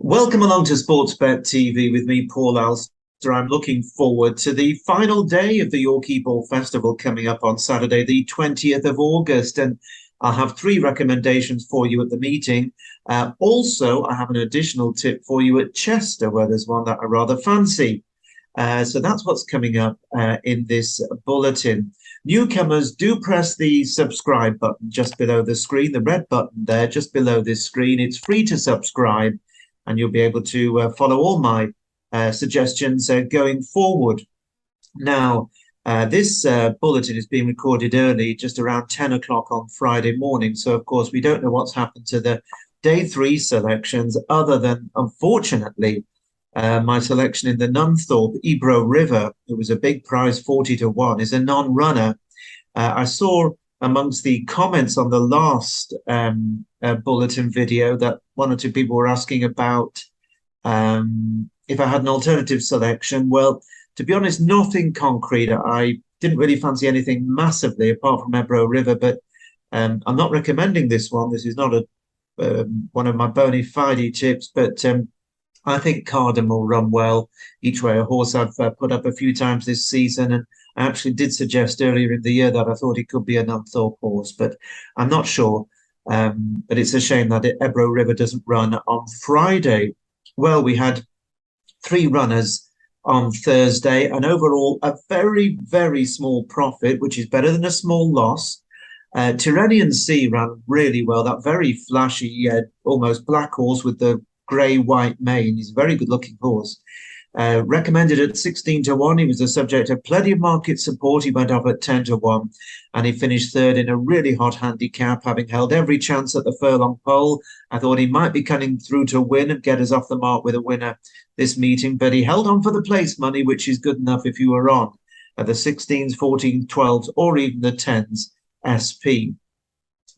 Welcome along to SportsBet TV with me, Paul Alster. I'm looking forward to the final day of the Yorkhill Festival coming up on Saturday, the 20th of August. And I'll have three recommendations for you at the meeting. Also, I have an additional tip for you at Chester, where there's one that I rather fancy. So that's what's coming up in this bulletin. Newcomers, do press the subscribe button just below the screen, the red button there just below this screen. It's free to subscribe, and you'll be able to follow all my suggestions going forward. Now, this bulletin is being recorded early, just around 10 o'clock on Friday morning. So, of course, we don't know what's happened to the day 3 selections, other than, unfortunately, my selection in the Nunthorpe Ebor River. It was a big prize, 40-1, is a non-runner. I saw amongst the comments on the last bulletin video that one or two people were asking about if I had an alternative selection. Well, to be honest, nothing concrete. I didn't really fancy anything massively apart from Ebor River, but I'm not recommending this one. This is not one of my bona fide tips, but I think Khaadem will run well each way. A horse I've put up a few times this season, and I actually did suggest earlier in the year that I thought he could be a Nunthorpe horse, but I'm not sure. But it's a shame that Ebor River doesn't run on Friday. Well, we had 3 runners on Thursday, and overall a very, very small profit, which is better than a small loss. Tyrrhenian Sea ran really well. That very flashy, almost black horse with the grey-white mane. He's a very good-looking horse. Recommended at 16-1. He was the subject of plenty of market support. He went off at 10-1, and he finished third in a really hot handicap, having held every chance at the furlong pole. I thought he might be coming through to win and get us off the mark with a winner this meeting, but he held on for the place money, which is good enough if you were on at the 16s, 14s, 12s, or even the 10s SP.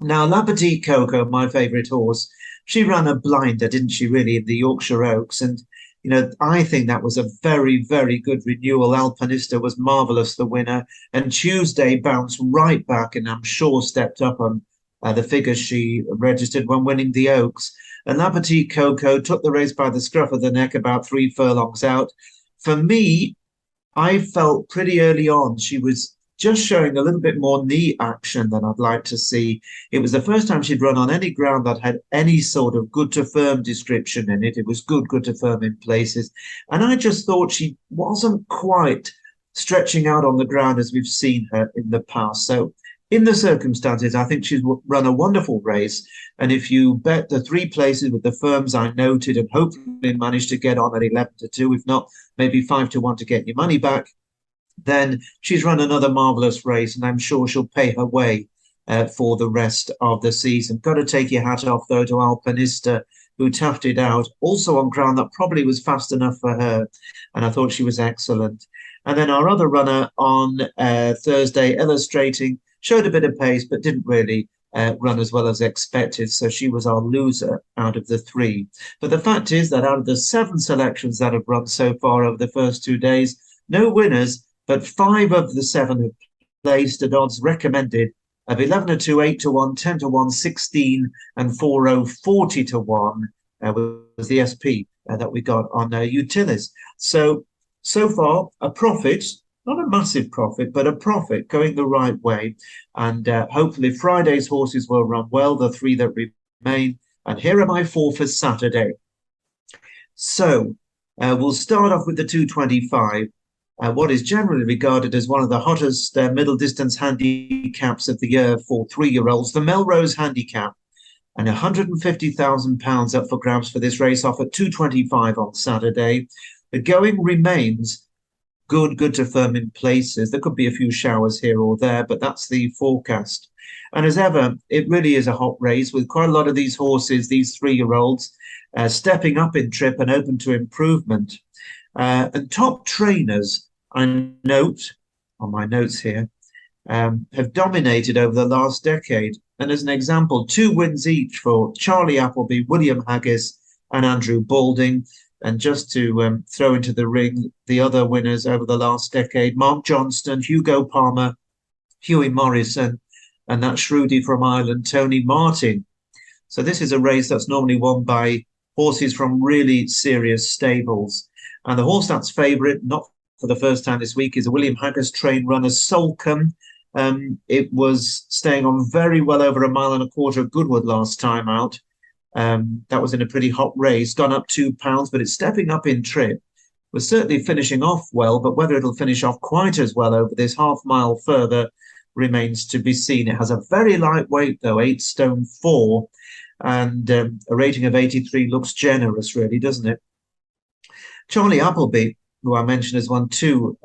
Now, La Petite Coco, my favourite horse, she ran a blinder, didn't she, really, in the Yorkshire Oaks? And, you know, I think that was a very, very good renewal. Alpinista was marvellous, the winner. And Tuesday bounced right back and I'm sure stepped up on the figures she registered when winning the Oaks. And La Petite Coco took the race by the scruff of the neck about 3 furlongs out. For me, I felt pretty early on she was just showing a little bit more knee action than I'd like to see. It was the first time she'd run on any ground that had any sort of good to firm description in it. It was good to firm in places. And I just thought she wasn't quite stretching out on the ground as we've seen her in the past. So in the circumstances, I think she's run a wonderful race. And if you bet the 3 places with the firms I noted and hopefully manage to get on at 11-2, if not, maybe 5-1 to get your money back, then she's run another marvellous race, and I'm sure she'll pay her way for the rest of the season. Got to take your hat off, though, to Alpinista, who toughed it out, also on ground that probably was fast enough for her, and I thought she was excellent. And then our other runner on Thursday, Illustrating, showed a bit of pace, but didn't really run as well as expected, so she was our loser out of the 3. But the fact is that out of the 7 selections that have run so far over the first 2 days, no winners, but 5 of the 7 have placed at odds recommended of 11-2, 8-1, 10-1, 16, and 4-0, 40-1 was the SP that we got on Utilis. So far, a profit, not a massive profit, but a profit going the right way. And hopefully Friday's horses will run well, the 3 that remain. And here are my 4 for Saturday. So we'll start off with the 225. What is generally regarded as one of the hottest middle distance handicaps of the year for 3-year-olds, the Melrose Handicap, and £150,000 up for grabs for this race off at 225 on Saturday. The going remains good to firm in places. There could be a few showers here or there, but that's the forecast. And as ever, it really is a hot race with quite a lot of these horses, these 3-year-olds, stepping up in trip and open to improvement. And top trainers, I note on my notes here, have dominated over the last decade. And as an example, 2 wins each for Charlie Appleby, William Haggis, and Andrew Balding. And just to throw into the ring the other winners over the last decade, Mark Johnston, Hugo Palmer, Hughie Morrison, and that Shrewdy from Ireland, Tony Martin. So this is a race that's normally won by horses from really serious stables. And the horse that's favourite, not for the first time this week, is a William Haggas trained runner, Solcombe. It was staying on very well over 1.25 miles at Goodwood last time out. That was in a pretty hot race, gone up £2, but it's stepping up in trip. Was certainly finishing off well, but whether it'll finish off quite as well over this half mile further remains to be seen. It has a very light weight, though, 8 stone 4, and a rating of 83 looks generous, really, doesn't it? Charlie Appleby, who I mentioned has won 2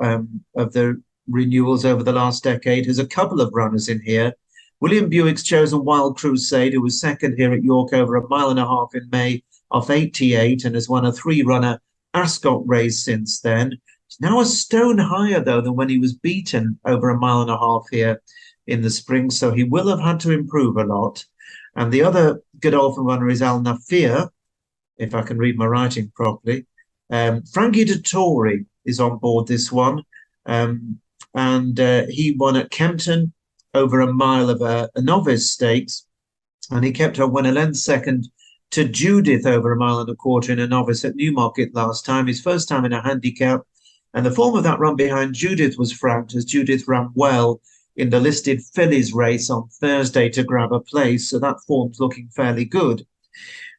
of the renewals over the last decade, has a couple of runners in here. William Buick's chosen Wild Crusade, who was second here at York over 1.5 miles in May off 88 and has won a 3-runner Ascot race since then. He's now a stone higher, though, than when he was beaten over 1.5 miles here in the spring, so he will have had to improve a lot. And the other Godolphin runner is Al Nafir, if I can read my writing properly. Frankie Dettori is on board this one, and he won at Kempton over 1 mile of a novice stakes, and he kept on when a length second to Judith over 1.25 miles in a novice at Newmarket last time, his first time in a handicap. And the form of that run behind Judith was franked, as Judith ran well in the listed fillies race on Thursday to grab a place, so that form's looking fairly good.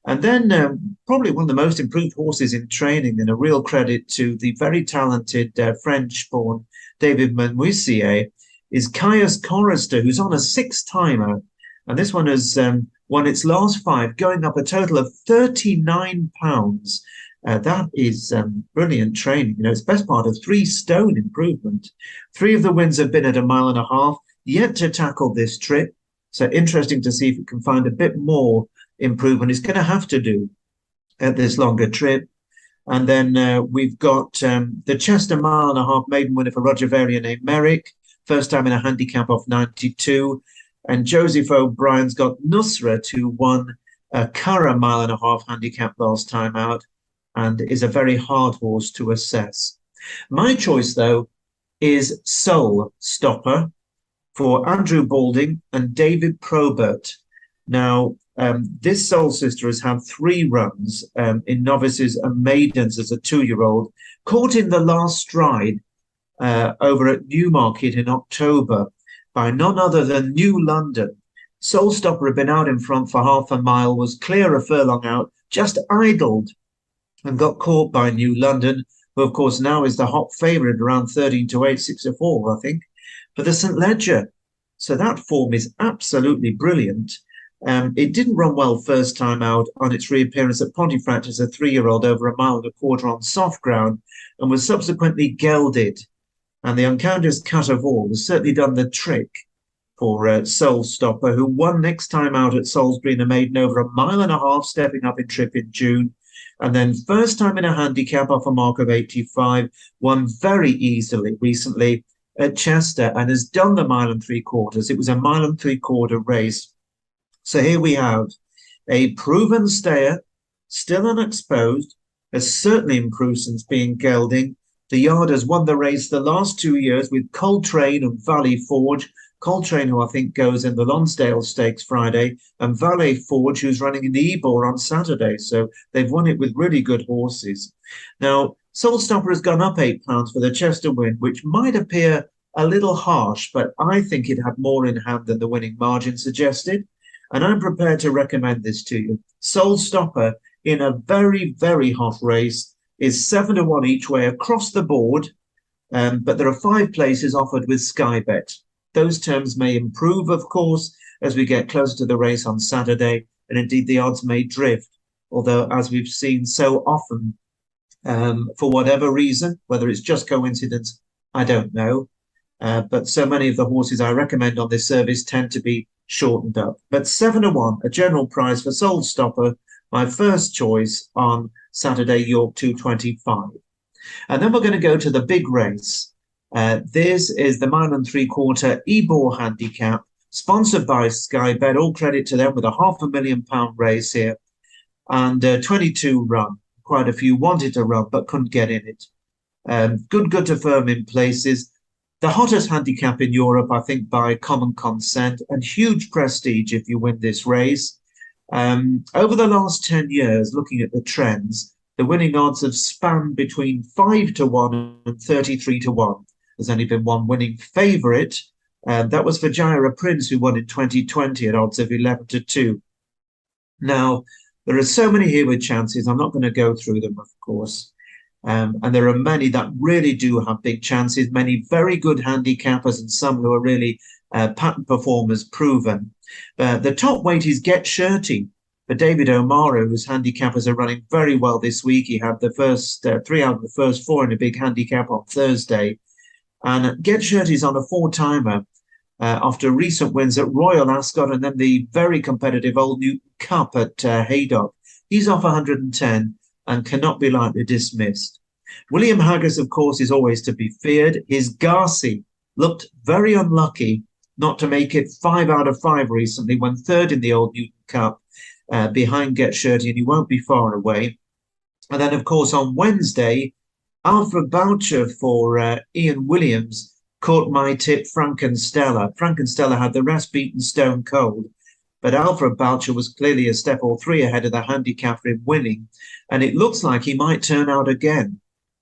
And then probably one of the most improved horses in training, and a real credit to the very talented French-born David Menuisier, is Caius Chorister, who's on a 6-timer. And this one has won its last 5, going up a total of £39. That is brilliant training. You know, it's best part of 3 stone improvement. 3 of the wins have been at 1.5 miles, yet to tackle this trip. So interesting to see if it can find a bit more improvement. It's going to have to do at this longer trip. And then we've got the Chester 1.5 mile maiden winner for Roger Varian named Merrick. First time in a handicap of 92. And Joseph O'Brien's got Nusrat, who won a Curragh 1.5 mile handicap last time out, and is a very hard horse to assess. My choice, though, is Soul Stopper for Andrew Balding and David Probert. Now, this Soul Sister has had 3 runs in novices and maidens as a 2-year-old, caught in the last stride over at Newmarket in October by none other than New London. Soul Stopper had been out in front for half a mile, was clear a furlong out, just idled and got caught by New London, who of course now is the hot favourite around 13 to 8, 6 to 4, I think, for the St. Ledger. So that form is absolutely brilliant. It didn't run well first time out on its reappearance at Pontefract as a 3-year-old over 1.25 miles on soft ground, and was subsequently gelded. And the Uncountess Cut of All has certainly done the trick for Soul Stopper, who won next time out at Salisbury in a maiden over 1.5 miles, stepping up in trip in June. And then first time in a handicap off a mark of 85, won very easily recently at Chester and has done the 1.75 miles. It was a 1.75 mile race. So here we have a proven stayer, still unexposed, has certainly improved since being gelding. The yard has won the race the last 2 years with Coltrane and Valley Forge. Coltrane, who I think goes in the Lonsdale Stakes Friday, and Valley Forge, who's running in the Ebor on Saturday. So they've won it with really good horses. Now, Soul Stopper has gone up £8 for the Chester win, which might appear a little harsh, but I think it had more in hand than the winning margin suggested. And I'm prepared to recommend this to you. Soul Stopper in a very, very hot race is 7 to 1 each way across the board. But there are 5 places offered with Sky Bet. Those terms may improve, of course, as we get closer to the race on Saturday, and indeed the odds may drift. Although, as we've seen so often, for whatever reason, whether it's just coincidence, I don't know. But so many of the horses I recommend on this service tend to be shortened up. But 7 to 1, a general price for Soul Stopper, my first choice on Saturday, York 225. And then we're going to go to the big race. This is the 1.75 mile Ebor handicap, sponsored by Sky Bet. All credit to them with a £500,000 race here. And 22 run. Quite a few wanted to run but couldn't get in it. Good to firm in places. The hottest handicap in Europe, I think, by common consent, and huge prestige if you win this race. Over the last 10 years, looking at the trends, the winning odds have spanned between 5 to 1 and 33 to 1. There's only been one winning favourite. That was for Jaira Prince, who won in 2020 at odds of 11 to 2. Now, there are so many here with chances. I'm not going to go through them, of course. And there are many that really do have big chances, many very good handicappers and some who are really pattern performers proven. The top weight is Get Shirty for David O'Mara, whose handicappers are running very well this week. He had the first 3 out of the first 4 in a big handicap on Thursday. And Get Shirty's on a 4-timer after recent wins at Royal Ascot and then the very competitive Old Newton Cup at Haydock. He's off 110 and cannot be lightly dismissed. William Haggis, of course, is always to be feared. His Garci looked very unlucky not to make it 5 out of 5 recently, when third in the Old Newton Cup behind Get Shirty, and he won't be far away. And then, of course, on Wednesday, Alfred Boucher for Ian Williams caught my tip, Frankenstella. Frankenstella had the rest beaten stone cold, but Alfred Boucher was clearly a step or 3 ahead of the handicapper in winning, and it looks like he might turn out again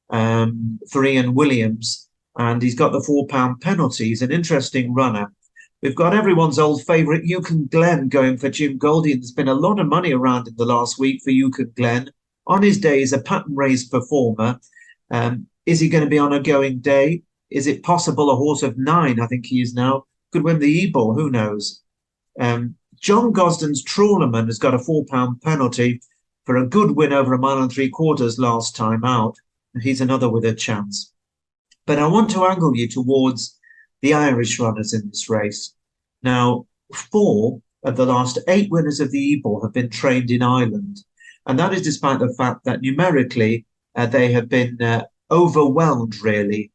for Ian Williams, and he's got the £4 penalty. He's an interesting runner. We've got everyone's old favourite, Yukon Glen, going for Jim Goldie. There's been a lot of money around in the last week for Yukon Glen. On his day, he's a pattern race performer. Is he going to be on a going day? Is it possible a horse of 9, I think he is now, could win the Ebor? Who knows? John Gosden's Trawlerman has got a £4 penalty for a good win over 1 3/4 miles last time out. He's another with a chance. But I want to angle you towards the Irish runners in this race. Now, 4 of the last 8 winners of the Ebor have been trained in Ireland. And that is despite the fact that numerically they have been overwhelmed, really,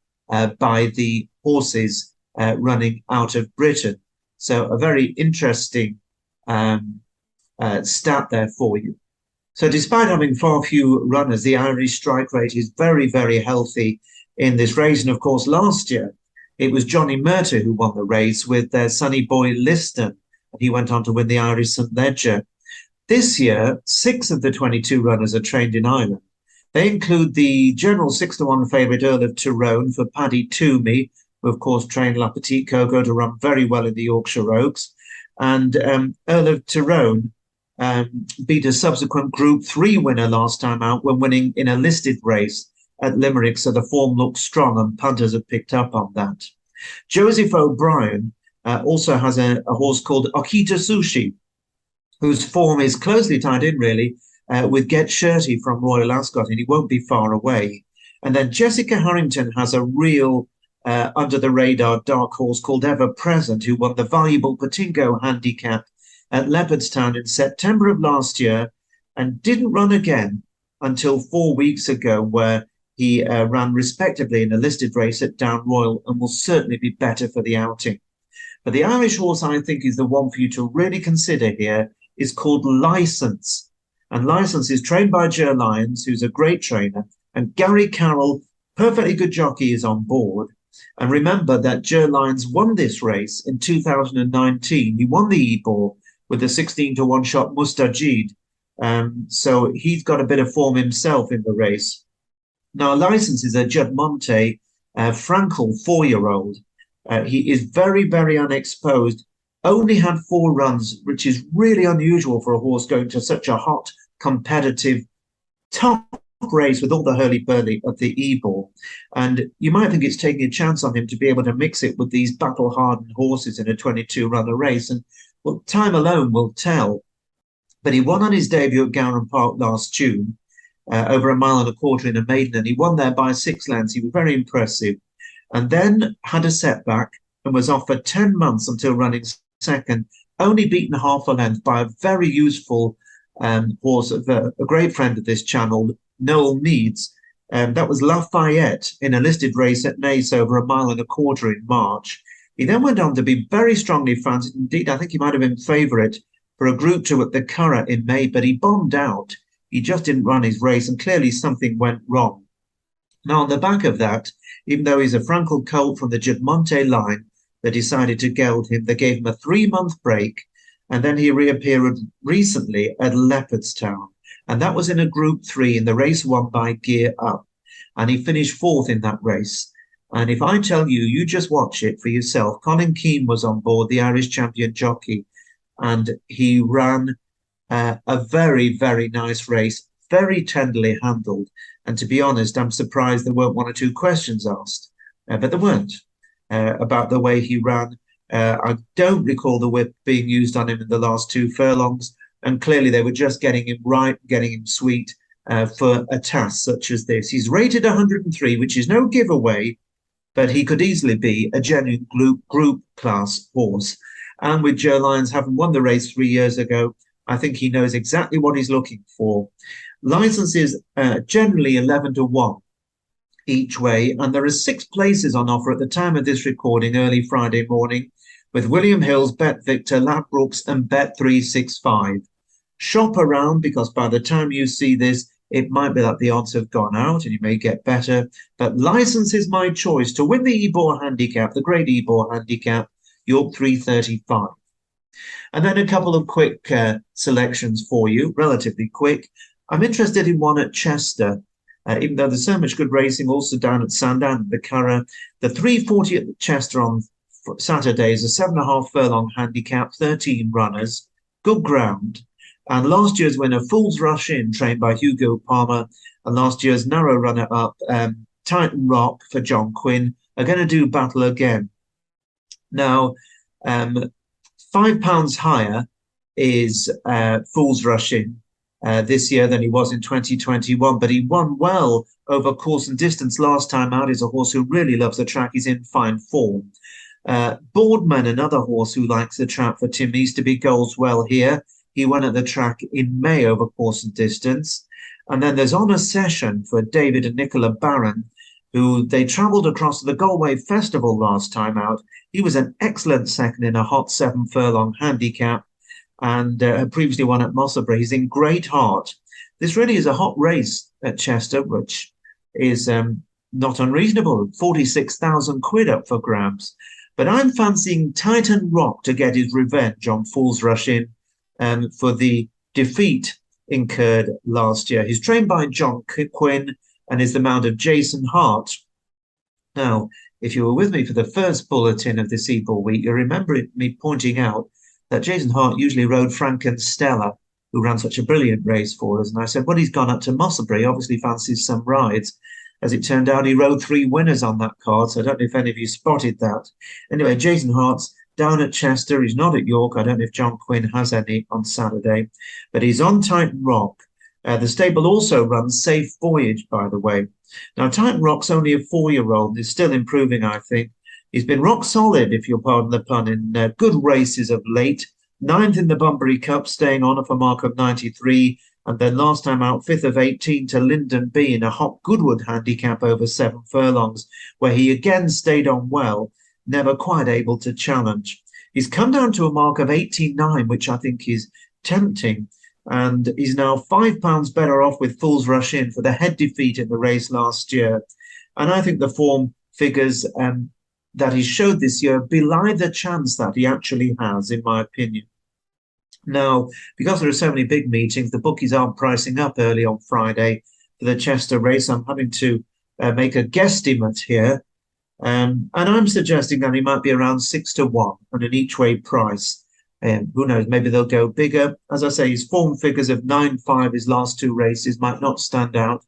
by the horses running out of Britain. So a very interesting stat there for you. So despite having far few runners, the Irish strike rate is very, very healthy in this race. And of course, last year, it was Johnny Murtagh who won the race with their Sonny Boy Liston, and he went on to win the Irish St Ledger. This year, 6 of the 22 runners are trained in Ireland. They include the general 6 to 1 favourite Earl of Tyrone for Paddy Toomey, who of course trained La Petite Coco to run very well in the Yorkshire Oaks. And Earl of Tyrone beat a subsequent Group 3 winner last time out when winning in a listed race at Limerick, so the form looks strong and punters have picked up on that. Joseph O'Brien also has a horse called Okita Sushi, whose form is closely tied in, really, with Get Shirty from Royal Ascot, and he won't be far away. And then Jessica Harrington has a real under-the-radar dark horse called Ever Present, who won the valuable Patingo handicap at Leopardstown in September of last year and didn't run again until 4 weeks ago, where he ran respectively in a listed race at Down Royal and will certainly be better for the outing. But the Irish horse I think is the one for you to really consider here is called License. And License is trained by Ger Lyons, who's a great trainer, and Gary Carroll, perfectly good jockey, is on board. And remember that Ger Lyons won this race in 2019. He won the Ebor with the 16 to 1 shot Mustajid. So he's got a bit of form himself in the race. Now, License is a Judd-Monte Frankel 4-year-old. He is very, very unexposed. Only had 4 runs, which is really unusual for a horse going to such a hot, competitive, top race with all the hurly-burly of the Ebor. And you might think it's taking a chance on him to be able to mix it with these battle-hardened horses in a 22-runner race. And well, time alone will tell. But he won on his debut at Gowran Park last June, over 1.25 miles in a maiden, and he won there by 6 lengths. He was very impressive. And then had a setback and was off for 10 months until running second, only beaten half a length by a very useful horse of a great friend of this channel, Noel Meads. That was Lafayette in a listed race at Naas over 1.25 miles in March. He then went on to be very strongly fancied. Indeed, I think he might have been favourite for a Group 2 at the Curragh in May, but he bombed out. He just didn't run his race, and clearly something went wrong. Now, on the back of that, even though he's a Frankel colt from the Judd-Monte line that decided to geld him, they gave him a 3-month break, And then he reappeared recently at Leopardstown. And that was in a Group 3 in the race won by Gear Up. And he finished 4th in that race. And if I tell you, you just watch it for yourself. Colin Keane was on board, the Irish champion jockey, and he ran a very, very nice race, very tenderly handled. And to be honest, I'm surprised there weren't one or two questions asked, but there weren't, about the way he ran. I don't recall the whip being used on him in the last 2 furlongs, and clearly they were just getting him right, getting him sweet for a task such as this. He's rated 103, which is no giveaway, but he could easily be a genuine group class horse. And with Joe Lyons having won the race 3 years ago, I think he knows exactly what he's looking for. Licenses generally 11 to 1 each way, and there are 6 places on offer at the time of this recording, early Friday morning, with William Hill's, Bet Victor, Ladbrokes, and Bet365. Shop around, because by the time you see this, it might be that the odds have gone out and you may get better. But license is my choice to win the Ebor handicap, the Great Ebor handicap, York 335. And then a couple of quick selections for you, relatively quick. I'm interested in one at Chester, even though there's so much good racing also down at Sandown, the Curragh. The 340 at Chester on Saturday is a 7.5 furlong handicap, 13 runners, good ground. And last year's winner, Fool's Rush In, trained by Hugo Palmer, and last year's narrow runner-up, Titan Rock for John Quinn, are going to do battle again. Now, £5 higher is Fool's Rush In this year than he was in 2021, but he won well over course and distance last time out. He's a horse who really loves the track. He's in fine form. Boardman, another horse who likes the track for Tim Easterby, goes well here. He won at the track in May over course and distance. And then there's On a Session for David and Nicola Barron, who they travelled across the Galway Festival last time out. He was an excellent second in a hot 7 furlong handicap and had previously won at Musselburgh. He's in great heart. This really is a hot race at Chester, which is not unreasonable. 46,000 quid up for grabs. But I'm fancying Titan Rock to get his revenge on Fool's Rush In for the defeat incurred last year. He's trained by John Quinn and is the mount of Jason Hart. Now, if you were with me for the first bulletin of this Ebor week, you remember me pointing out that Jason Hart usually rode Frank and Stella, who ran such a brilliant race for us. And I said, well, he's gone up to Musselburgh. He obviously fancies some rides. As it turned out, he rode 3 winners on that card, so I don't know if any of you spotted that. Anyway, Jason Hart's down at Chester. He's not at York. I don't know if John Quinn has any on Saturday, but he's on Titan Rock. The stable also runs Safe Voyage, by the way. Now, Titan Rock's only a 4-year-old and is still improving, I think. He's been rock solid, if you'll pardon the pun, in good races of late. 9th in the Bunbury Cup, staying on for a mark of 93. And then last time out, 5th of 18 to Lyndon B in a hot Goodwood handicap over 7 furlongs, where he again stayed on well, never quite able to challenge. He's come down to a mark of 89, which I think is tempting. And he's now £5 better off with Fool's Rush In for the head defeat in the race last year. And I think the form figures that he showed this year belie the chance that he actually has, in my opinion. Now, because there are so many big meetings, the bookies aren't pricing up early on Friday for the Chester race. I'm having to make a guesstimate here. And I'm suggesting that he might be around 6 to 1 on an each-way price. Who knows, maybe they'll go bigger. As I say, his form figures of 9.5 his last 2 races might not stand out.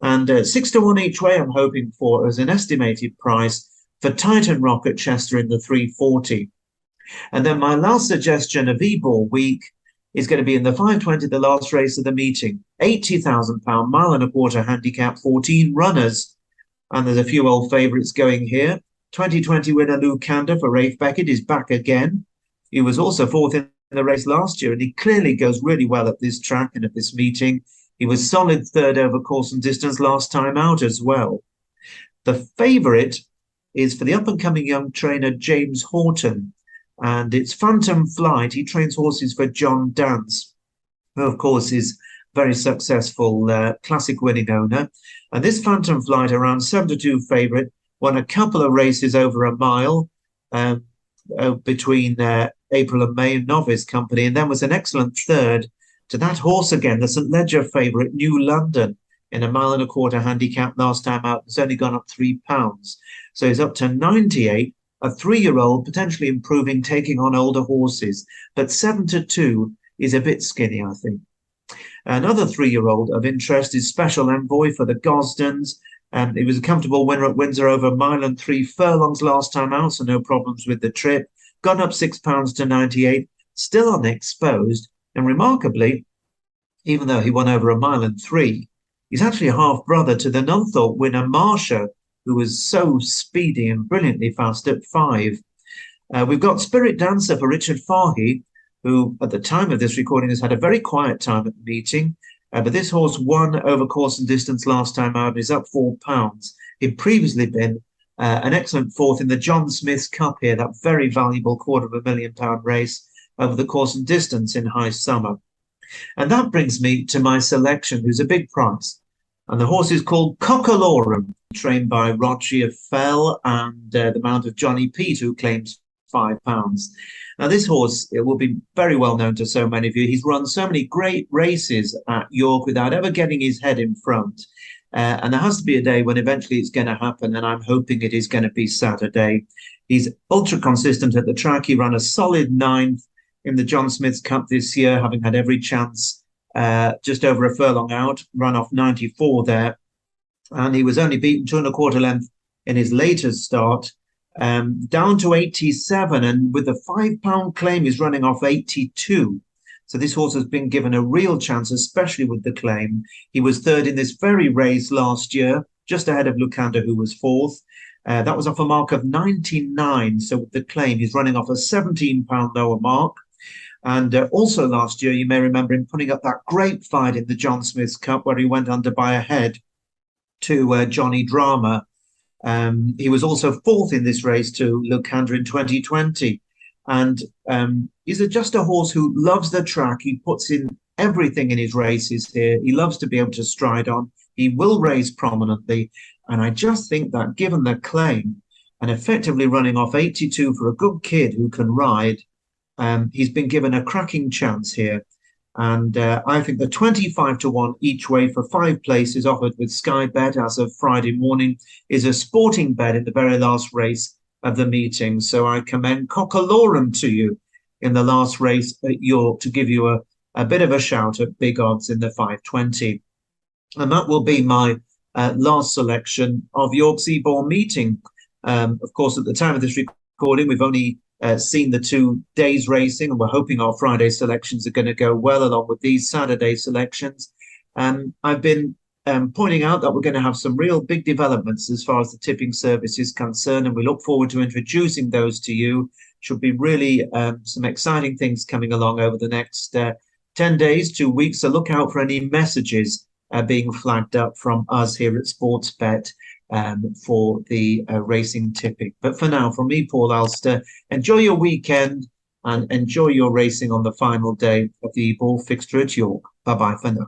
And 6 to 1 each way I'm hoping for as an estimated price for Titan Rock at Chester in the 340. And then my last suggestion of Ebor week is going to be in the 520, the last race of the meeting. £80,000, mile and a quarter handicap, 14 runners. And there's a few old favourites going here. 2020 winner Lou Kander for Rafe Beckett is back again. He was also 4th in the race last year, and he clearly goes really well at this track and at this meeting. He was solid 3rd over course and distance last time out as well. The favourite is for the up-and-coming young trainer James Horton, and it's Phantom Flight. He trains horses for John Dance, who, of course, is very successful classic winning owner. And this Phantom Flight, around 7 to 2 favourite, won a couple of races over a mile. between April and May, novice company, and then was an excellent third to that horse again, the St Ledger favourite, New London, in a 1.25 mile handicap last time out. It's only gone up £3. So he's up to 98, a 3-year-old, potentially improving, taking on older horses. But 7-2 is a bit skinny, I think. Another 3-year-old of interest is Special Envoy for the Gosdens. He was a comfortable winner at Windsor over 1 mile and 3 furlongs last time out, so no problems with the trip. Gone up £6 to 98, still unexposed. And remarkably, even though he won over 1 mile and 3, he's actually a half-brother to the Nunthorpe winner, Marsha, who was so speedy and brilliantly fast at 5. We've got Spirit Dancer for Richard Fahey, who at the time of this recording has had a very quiet time at the meeting. But this horse won over course and distance last time out and is up £4. He'd previously been an excellent fourth in the John Smith's Cup here, that very valuable £250,000 race over the course and distance in high summer. And that brings me to my selection, who's a big price. And the horse is called COCKALORUM, trained by Roger Fell and the mount of Johnny Pete, who claims £5. Now, this horse, it will be very well known to so many of you. He's run so many great races at York without ever getting his head in front. And there has to be a day when eventually it's going to happen, and I'm hoping it is going to be Saturday. He's ultra consistent at the track. He ran a solid 9th in the John Smith's Cup this year, having had every chance just over a furlong out, run off 94 there. And he was only beaten 2.25 length in his latest start, down to 87. And with the £5 claim, he's running off 82. So this horse has been given a real chance, especially with the claim. He was third in this very race last year, just ahead of Lucanda, who was fourth. That was off a mark of 99. So with the claim, he's running off a £17 lower mark. And also last year, you may remember him putting up that great fight in the John Smith's Cup where he went under by a head to Johnny Drama. He was also fourth in this race to Lucanda in 2020. And he's just a horse who loves the track. He puts in everything in his races here. He loves to be able to stride on. He will race prominently. And I just think that given the claim and effectively running off 82 for a good kid who can ride, he's been given a cracking chance here. And I think the 25-1 each way for 5 places offered with Sky Bet as of Friday morning is a sporting bet in the very last race of the meeting. So I commend COCKALORUM to you in the last race at York to give you a bit of a shout at big odds in the 520. And that will be my last selection of York's Ebor meeting. Of course, at the time of this recording, we've only seen the 2 days racing, and we're hoping our Friday selections are going to go well along with these Saturday selections. I've been pointing out that we're going to have some real big developments as far as the tipping service is concerned, and we look forward to introducing those to you. Should be really some exciting things coming along over the next 10 days, 2 weeks. So look out for any messages being flagged up from us here at SportsBet for the racing tipping. But for now, from me, Paul Alster, enjoy your weekend and enjoy your racing on the final day of the Ebor fixture at York. Bye-bye for now.